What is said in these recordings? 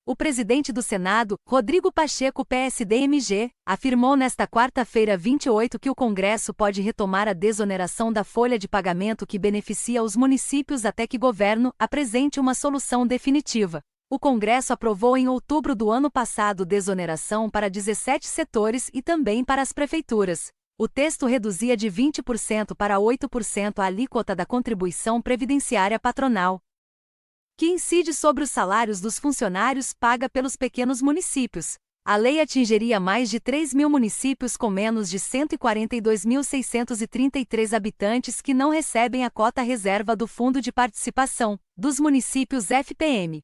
O presidente do Senado, Rodrigo Pacheco PSD-MG, afirmou nesta quarta-feira 28 que o Congresso pode retomar a desoneração da folha de pagamento que beneficia os municípios até que o governo apresente uma solução definitiva. O Congresso aprovou em outubro do ano passado desoneração para 17 setores e também para as prefeituras. O texto reduzia de 20% para 8% a alíquota da contribuição previdenciária patronal, que incide sobre os salários dos funcionários paga pelos pequenos municípios. A lei atingiria mais de 3 mil municípios com menos de 142.633 habitantes que não recebem a cota reserva do Fundo de Participação dos Municípios FPM.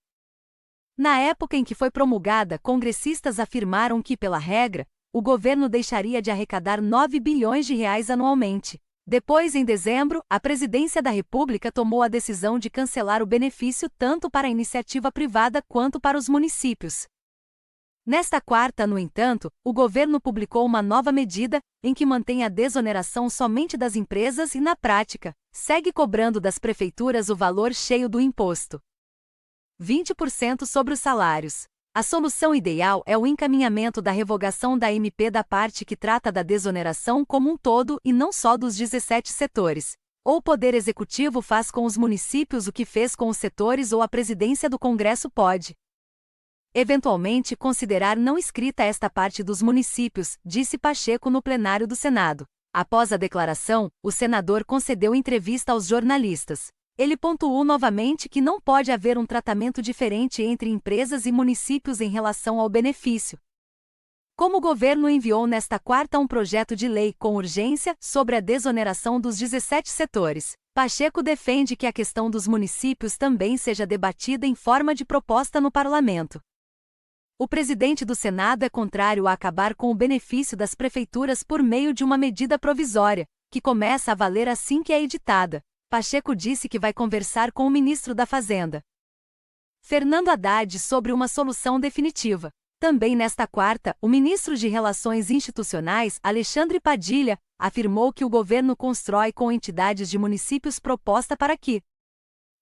Na época em que foi promulgada, congressistas afirmaram que, pela regra, o governo deixaria de arrecadar 9 bilhões de reais anualmente. Depois, em dezembro, a Presidência da República tomou a decisão de cancelar o benefício tanto para a iniciativa privada quanto para os municípios. Nesta quarta, no entanto, o governo publicou uma nova medida, em que mantém a desoneração somente das empresas e, na prática, segue cobrando das prefeituras o valor cheio do imposto. 20% sobre os salários. A solução ideal é o encaminhamento da revogação da MP da parte que trata da desoneração como um todo e não só dos 17 setores. Ou o Poder Executivo faz com os municípios o que fez com os setores ou a Presidência do Congresso pode, eventualmente, considerar não escrita esta parte dos municípios, disse Pacheco no plenário do Senado. Após a declaração, o senador concedeu entrevista aos jornalistas. Ele pontuou novamente que não pode haver um tratamento diferente entre empresas e municípios em relação ao benefício. Como o governo enviou nesta quarta um projeto de lei com urgência sobre a desoneração dos 17 setores, Pacheco defende que a questão dos municípios também seja debatida em forma de proposta no parlamento. O presidente do Senado é contrário a acabar com o benefício das prefeituras por meio de uma medida provisória, que começa a valer assim que é editada. Pacheco disse que vai conversar com o ministro da Fazenda, Fernando Haddad, sobre uma solução definitiva. Também nesta quarta, o ministro de Relações Institucionais, Alexandre Padilha, afirmou que o governo constrói com entidades de municípios proposta para que,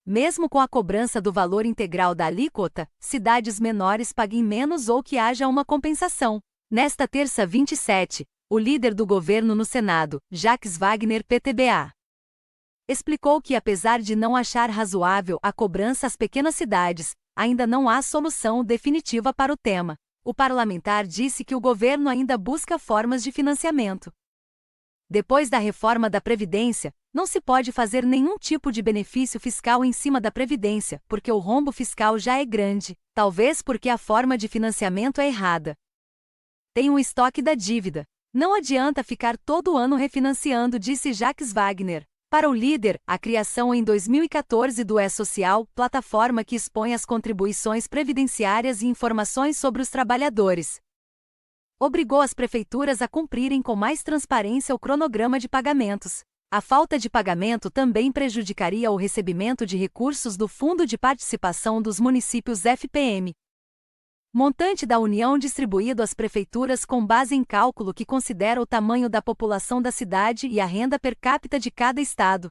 mesmo com a cobrança do valor integral da alíquota, cidades menores paguem menos ou que haja uma compensação. Nesta terça 27, o líder do governo no Senado, Jacques Wagner PTBA, explicou que, apesar de não achar razoável a cobrança às pequenas cidades, ainda não há solução definitiva para o tema. O parlamentar disse que o governo ainda busca formas de financiamento. Depois da reforma da Previdência, não se pode fazer nenhum tipo de benefício fiscal em cima da Previdência, porque o rombo fiscal já é grande, talvez porque a forma de financiamento é errada. Tem um estoque da dívida. Não adianta ficar todo ano refinanciando, disse Jacques Wagner. Para o líder, a criação em 2014 do E-Social, plataforma que expõe as contribuições previdenciárias e informações sobre os trabalhadores, obrigou as prefeituras a cumprirem com mais transparência o cronograma de pagamentos. A falta de pagamento também prejudicaria o recebimento de recursos do Fundo de Participação dos Municípios FPM. Montante da União distribuído às prefeituras com base em cálculo que considera o tamanho da população da cidade e a renda per capita de cada estado.